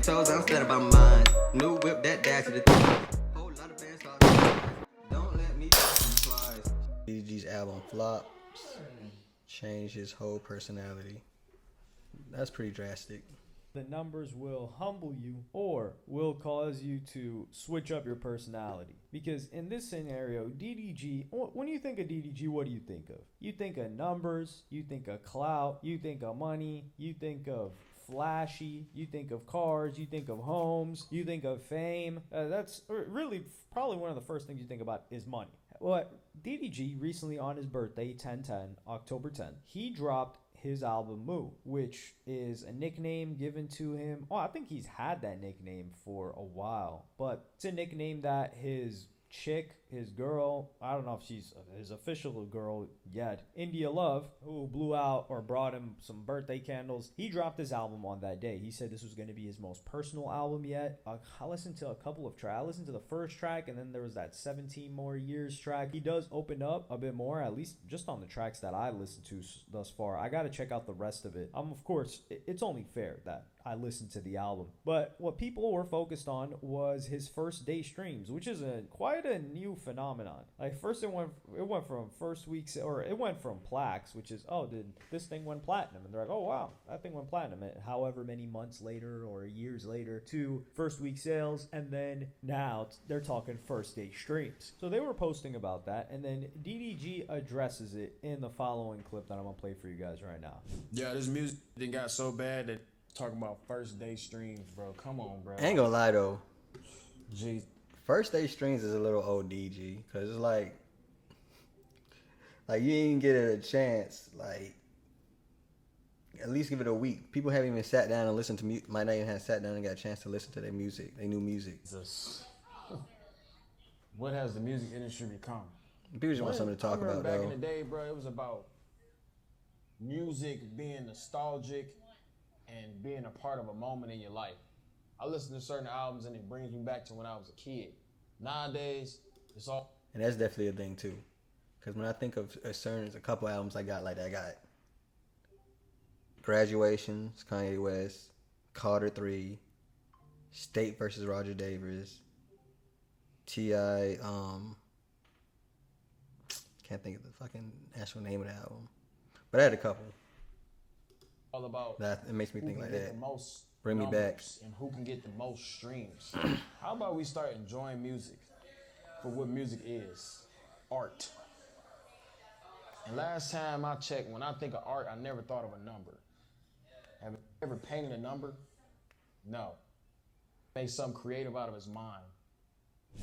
toes, I'm set about mine. New whip, that dash to the top. Whole lot of bands all. Don't let me down some flies. DDG's album flops, changed his whole personality. That's pretty drastic. The numbers will humble you or will cause you to switch up your personality. Because in this scenario, DDG, when you think of DDG, what do you think of? You think of numbers, you think of clout, you think of money, you think of flashy, you think of cars, you think of homes, you think of fame. That's really probably one of the first things you think about is money. Well, DDG recently on his birthday, 10/10, October 10th, he dropped his album Moo, which is a nickname given to him. Oh, I think he's had that nickname for a while, but it's a nickname that his chick, his girl, I don't know if she's his official girl yet, India Love, who blew out or brought him some birthday candles, he dropped his album on that day. He said this was going to be his most personal album yet. I listened to a couple of tracks. I listened to the first track, and then there was that 17 More Years track. He does open up a bit more, at least just on the tracks that I listened to thus far. I got to check out the rest of it. Of course, it's only fair that I listened to the album. But what people were focused on was his first day streams, which is quite a new phenomenon. Like first it went from first week's, or it went from plaques, which is, oh, did this thing went platinum? And they're like, oh wow, that thing went platinum. And however many months later or years later to first week sales, and then now they're talking first day streams. So they were posting about that, and then DDG addresses it in the following clip that I'm gonna play for you guys right now. Yeah, this music thing got so bad that talking about first day streams, bro. Come on, bro. I ain't gonna lie though. Jeez. First day streams is a little ODG, cause it's like you ain't get it a chance. Like at least give it a week. People haven't even sat down and listened to music. Might not even have sat down and got a chance to listen to their music, their new music. Jesus. What has the music industry become? People just want something to talk about. Back though. in the day, bro, it was about music being nostalgic and being a part of a moment in your life. I listen to certain albums and it brings me back to when I was a kid. Nowadays, it's all... And that's definitely a thing too. Because when I think of a couple albums I got like that, I got Graduations, Kanye West, Carter 3, State versus Roger Davis, T.I., can't think of the fucking actual name of the album. But I had a couple. All about that. It makes me think like that. The most Bring me back. And who can get the most streams. How about we start enjoying music for what music is? Art. And last time I checked, when I think of art, I never thought of a number. Have you ever painted a number? No. Made something creative out of his mind.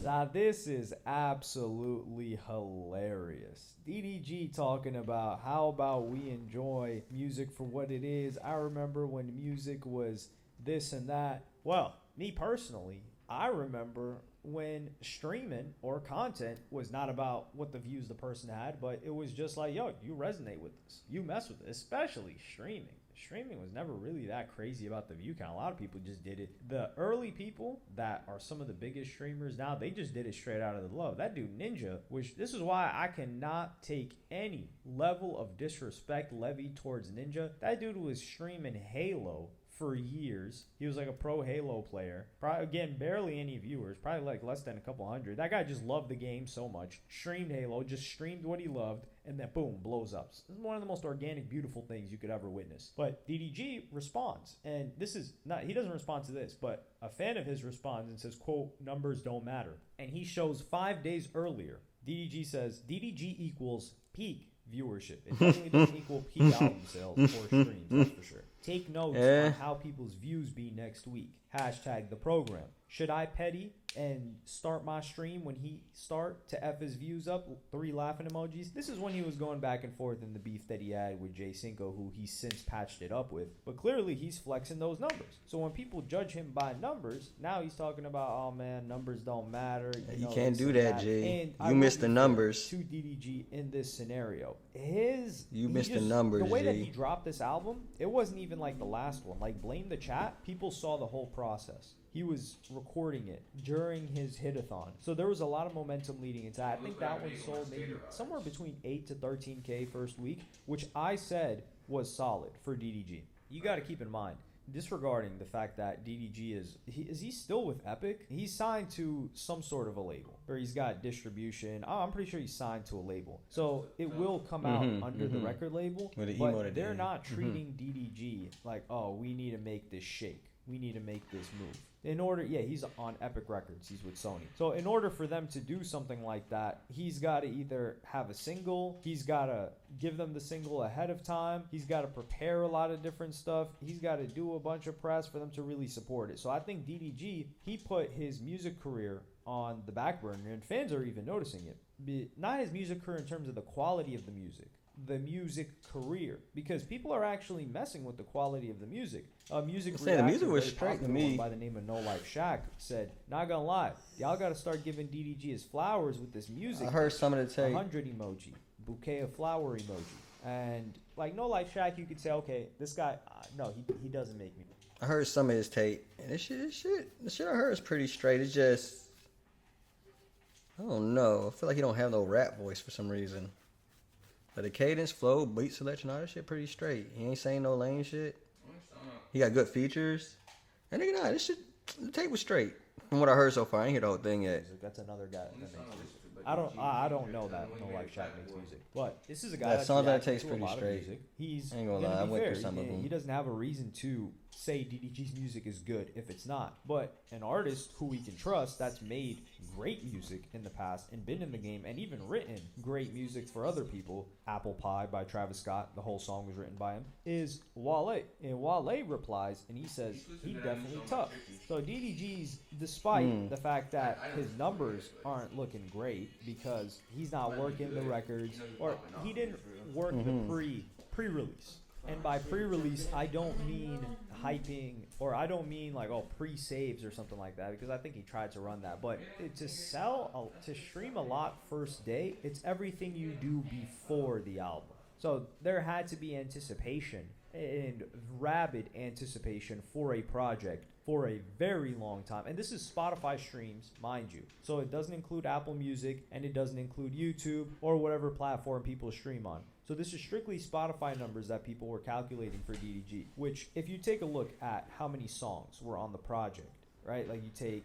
Now this is absolutely hilarious. DDG talking about how about we enjoy music for what it is. I remember when music was this and that. Well, me personally, I remember when streaming or content was not about what the views the person had, but it was just like, yo, you resonate with this. You mess with it, especially streaming. Streaming was never really that crazy about the view count. A lot of people just did it. The early people that are some of the biggest streamers now, they just did it straight out of the love. That dude Ninja, which this is why I cannot take any level of disrespect levied towards Ninja. That dude was streaming Halo for years. He was like a pro Halo player. Probably, again, barely any viewers. Probably like less than a couple hundred. That guy just loved the game so much. Streamed Halo, just streamed what he loved, and then boom, blows up. This is one of the most organic, beautiful things you could ever witness. But DDG responds, and this is not, he doesn't respond to this, but a fan of his responds and says, quote, numbers don't matter. And he shows 5 days earlier, DDG says, DDG equals peak viewership. It definitely doesn't equal peak album sales or streams, that's for sure. Take notes on how people's views be next week. Hashtag the program. Should I petty and start my stream when he start to F his views up? 3 laughing emojis. This is when he was going back and forth in the beef that he had with Jay Cinco, who he's since patched it up with. But clearly he's flexing those numbers. So when people judge him by numbers, now he's talking about, oh man, numbers don't matter. You can't do that, Jay. You missed the numbers. To DDG in this scenario. You missed the numbers, the way that G. he dropped this album, it wasn't even like the last one. Like Blame the Chat, people saw the whole process. He was recording it during his hit-a-thon. So there was a lot of momentum leading into that. I think that one sold maybe somewhere between 8 to 13K first week, which I said was solid for DDG. You got to keep in mind, disregarding the fact that DDG is he still with Epic? He's signed to some sort of a label, or he's got distribution. I'm pretty sure he's signed to a label, so it will come out under the record label. But they're not treating DDG like, oh, we need to make this shake. We need to make this move. In order, he's on Epic Records. He's with Sony. So in order for them to do something like that, he's got to either have a single, he's got to give them the single ahead of time, he's got to prepare a lot of different stuff, he's got to do a bunch of press for them to really support it. So I think DDG, he put his music career on the back burner, and fans are even noticing it. Not his music career in terms of the quality of the music career, because people are actually messing with the quality of the music. Music the music was straight to me. By the name of No Life Shaq said, not gonna lie, y'all gotta start giving DDG his flowers with this music. I heard some of the tape. 100 emoji, bouquet of flower emoji, and like No Life Shaq, you could say, okay, this guy, no, he doesn't make me. I heard some of his tape, and the shit I heard is pretty straight. It's just, I don't know. I feel like he don't have no rap voice for some reason. But the cadence, flow, beat selection, all that shit pretty straight. He ain't saying no lame shit. He got good features. And nigga, this shit, the tape was straight. From what I heard so far, I ain't hear the whole thing yet. That's another guy that makes music. I don't know that No Life Shaq makes music, but this is a guy That that's song that reacting takes to a pretty lot of straight. music. He's I ain't gonna gonna lie, I be went fair. through some of them. He doesn't have a reason to say DDG's music is good if it's not. But an artist who we can trust that's made great music in the past and been in the game and even written great music for other people, Apple Pie by Travis Scott, the whole song was written by him, is Wale. And Wale replies and he says he definitely tough. So DDG's, despite the fact that his numbers aren't looking great because he's not working the records, or he didn't work the pre-release. And by pre-release, I don't mean hyping, or I don't mean like, pre-saves or something like that, because I think he tried to run that. But to stream a lot first day, it's everything you do before the album. So there had to be anticipation, and rabid anticipation for a project for a very long time. And this is Spotify streams, mind you. So it doesn't include Apple Music, and it doesn't include YouTube or whatever platform people stream on. So this is strictly Spotify numbers that people were calculating for DDG, which if you take a look at how many songs were on the project, right? Like you take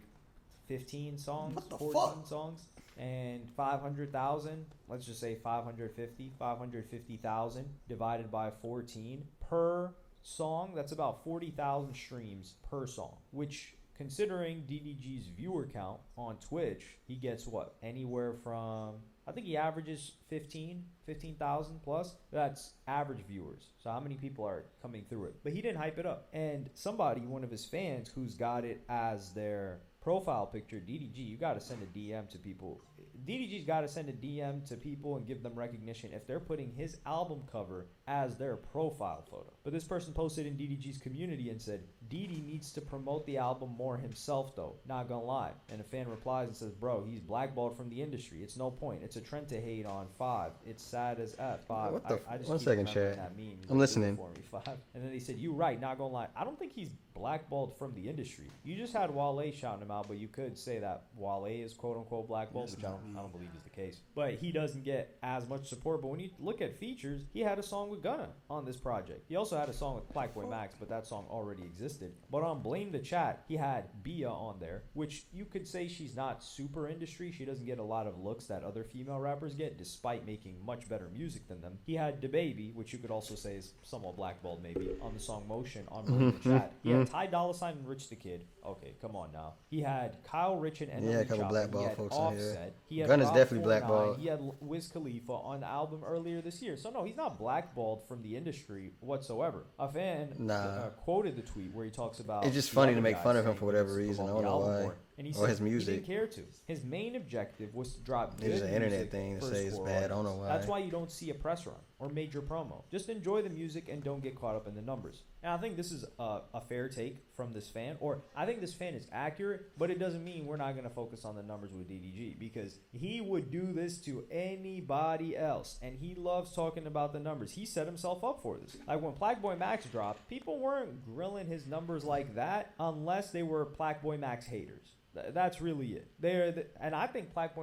15 songs, 14 songs, and 500,000, let's just say 550,000 divided by 14 per song, that's about 40,000 streams per song, which, considering DDG's viewer count on Twitch, he gets what? Anywhere from, I think he averages 15,000 plus. That's average viewers. So how many people are coming through it? But he didn't hype it up. And somebody, one of his fans who's got it as their profile picture, DDG, you got to send a DM to people. DDG's got to send a DM to people and give them recognition if they're putting his album cover as their profile photo. But this person posted in DDG's community and said, DD needs to promote the album more himself though, not gonna lie. And a fan replies and says, bro, he's blackballed from the industry. It's no point. It's a trend to hate on 5. It's sad as F. 5. What the I just one keep second, remembering chat. that meme. I'm listening. For me, 5. And then he said, you right, not gonna lie. I don't think he's blackballed from the industry. You just had Wale shouting him out, but you could say that Wale is quote unquote blackballed, which I don't believe is the case. But he doesn't get as much support. But when you look at features, he had a song with Gunna on this project. He also had a song with Blackboy Max, but that song already existed. But on Blame the Chat, he had Bia on there, which you could say she's not super industry. She doesn't get a lot of looks that other female rappers get, despite making much better music than them. He had DaBaby, which you could also say is somewhat blackballed maybe, on the song Motion on Blame the Chat. He had Ty Dolla $ign and Rich the Kid. Okay, come on now. He had Kyle Rich and Yeah, a couple blackball folks on Offset. here. He had Gunna's Rob definitely 49. blackballed. He had Wiz Khalifa on the album earlier this year. So no, he's not blackballed from the industry whatsoever. A fan quoted the tweet where he talks about, it's just funny to make fun of him for whatever reason. I don't know why. And he or said his music. He didn't care to. His main objective was to drop good It's an internet music thing to for say it's score bad. I don't audience. know why. That's why you don't see a press run or major promo. Just enjoy the music and don't get caught up in the numbers. And I think this is a fair take from this fan, or I think this fan is accurate, but it doesn't mean we're not going to focus on the numbers with DDG, because he would do this to anybody else, and he loves talking about the numbers. He set himself up for this. Like when Blackboy Max dropped, people weren't grilling his numbers like that unless they were Blackboy Max haters. That's really it. And I think Plaque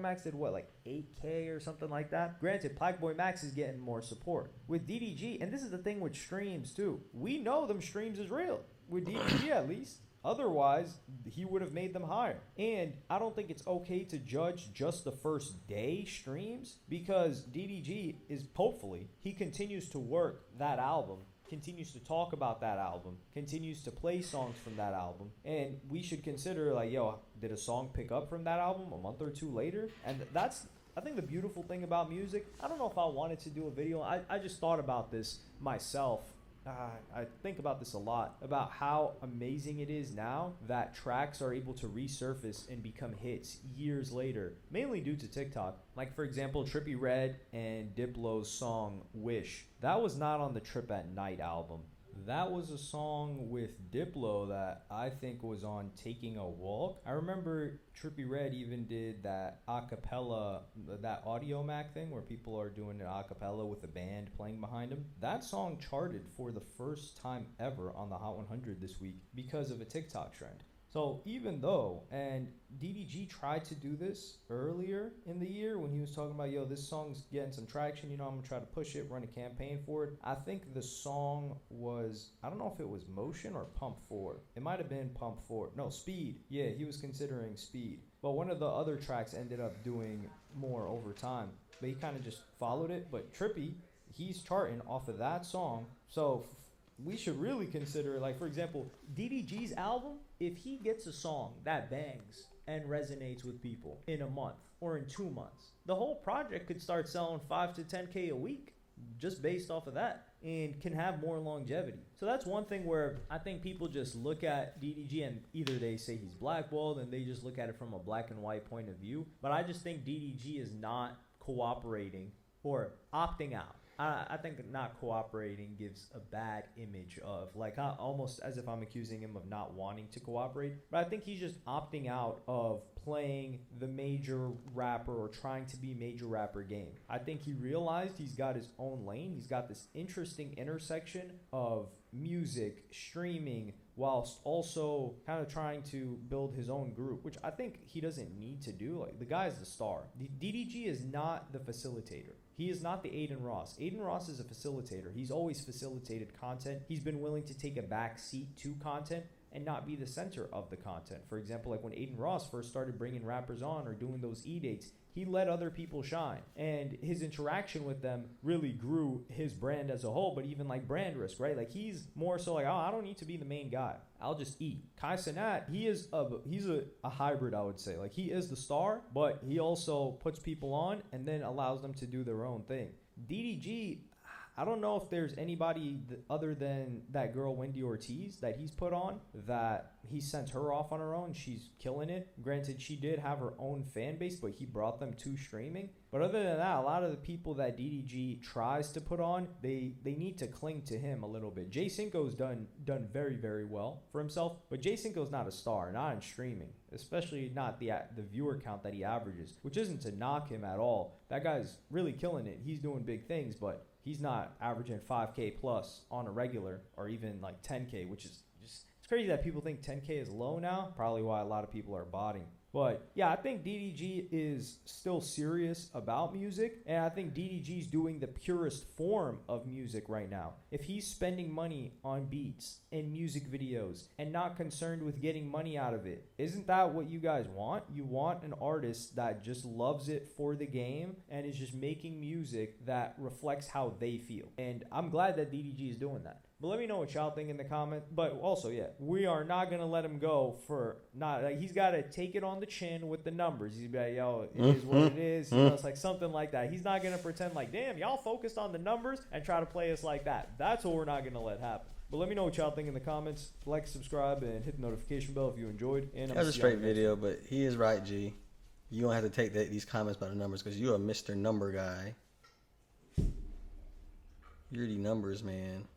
Max did what, like 8K or something like that. Granted, Plaque Max is getting more support with DDG, and this is the thing with streams too. We know them streams is real with DDG at least. Otherwise, he would have made them higher. And I don't think it's okay to judge just the first day streams, because DDG is, hopefully, he continues to work that album, continues to talk about that album, continues to play songs from that album. And we should consider, like, yo, did a song pick up from that album a month or two later? And that's, I think, the beautiful thing about music. I don't know if I wanted to do a video. I just thought about this myself. I think about this a lot, about how amazing it is now that tracks are able to resurface and become hits years later, mainly due to TikTok. Like, for example, Trippie Redd and Diplo's song Wish. That was not on the Trip at Night album. That was a song with Diplo that I think was on Taking a Walk. I remember Trippie Redd even did that acapella, that Audio Mac thing where people are doing an acapella with a band playing behind them. That song charted for the first time ever on the Hot 100 this week because of a TikTok trend. So even though, and DDG tried to do this earlier in the year when he was talking about, yo, this song's getting some traction, you know, I'm gonna try to push it, run a campaign for it. I think the song was, I don't know if it was Motion or Pump 4. It might have been Pump 4. No, Speed. Yeah, he was considering Speed. But one of the other tracks ended up doing more over time. But he kind of just followed it. But Trippie, he's charting off of that song. So we should really consider, like, for example, DDG's album, if he gets a song that bangs and resonates with people in a month or in 2 months, the whole project could start selling 5 to 10K a week just based off of that, and can have more longevity. So that's one thing where I think people just look at DDG and either they say he's blackballed and they just look at it from a black and white point of view. But I just think DDG is not cooperating or opting out. I think not cooperating gives a bad image of, like, almost as if I'm accusing him of not wanting to cooperate. But I think he's just opting out of playing the major rapper or trying to be major rapper game. I think he realized he's got his own lane. He's got this interesting intersection of music, streaming, whilst also kind of trying to build his own group, which I think he doesn't need to do. Like, the guy's the star. DDG is not the facilitator. He is not the Aiden Ross. Aiden Ross is a facilitator. He's always facilitated content. He's been willing to take a back seat to content and not be the center of the content. For example, like when Aiden Ross first started bringing rappers on or doing those E-dates, he let other people shine. And his interaction with them really grew his brand as a whole, but even like brand risk, right? Like, he's more so like, oh, I don't need to be the main guy. I'll just eat. Kai Cenat, he's a hybrid, I would say. Like, he is the star, but he also puts people on and then allows them to do their own thing. DDG, I don't know if there's anybody other than that girl Wendy Ortiz that he's put on, that he sent her off on her own. She's killing it. Granted, she did have her own fan base, but he brought them to streaming. But other than that, a lot of the people that DDG tries to put on, they need to cling to him a little bit. Jay Cinco's done very, very well for himself, but Jay Cinco's not a star, not in streaming, especially not the viewer count that he averages, which isn't to knock him at all. That guy's really killing it. He's doing big things, but he's not averaging 5K plus on a regular, or even like 10K, which is just, it's crazy that people think 10K is low now. Probably why a lot of people are botting. But yeah, I think DDG is still serious about music, and I think DDG's doing the purest form of music right now. If he's spending money on beats and music videos and not concerned with getting money out of it, isn't that what you guys want? You want an artist that just loves it for the game and is just making music that reflects how they feel. And I'm glad that DDG is doing that. But let me know what y'all think in the comment. But also, yeah, we are not going to let him go for not, like, he's got to take it on the chin with the numbers. He's like, yo, it is what it is. You know, it's like something like that. He's not going to pretend like, damn, y'all focused on the numbers and try to play us like that. That's what we're not going to let happen. But let me know what y'all think in the comments. Like, subscribe, and hit the notification bell if you enjoyed. And that was a straight video, but he is right, G. You don't have to take these comments by the numbers, because you're a Mr. Number guy. You're the numbers, man.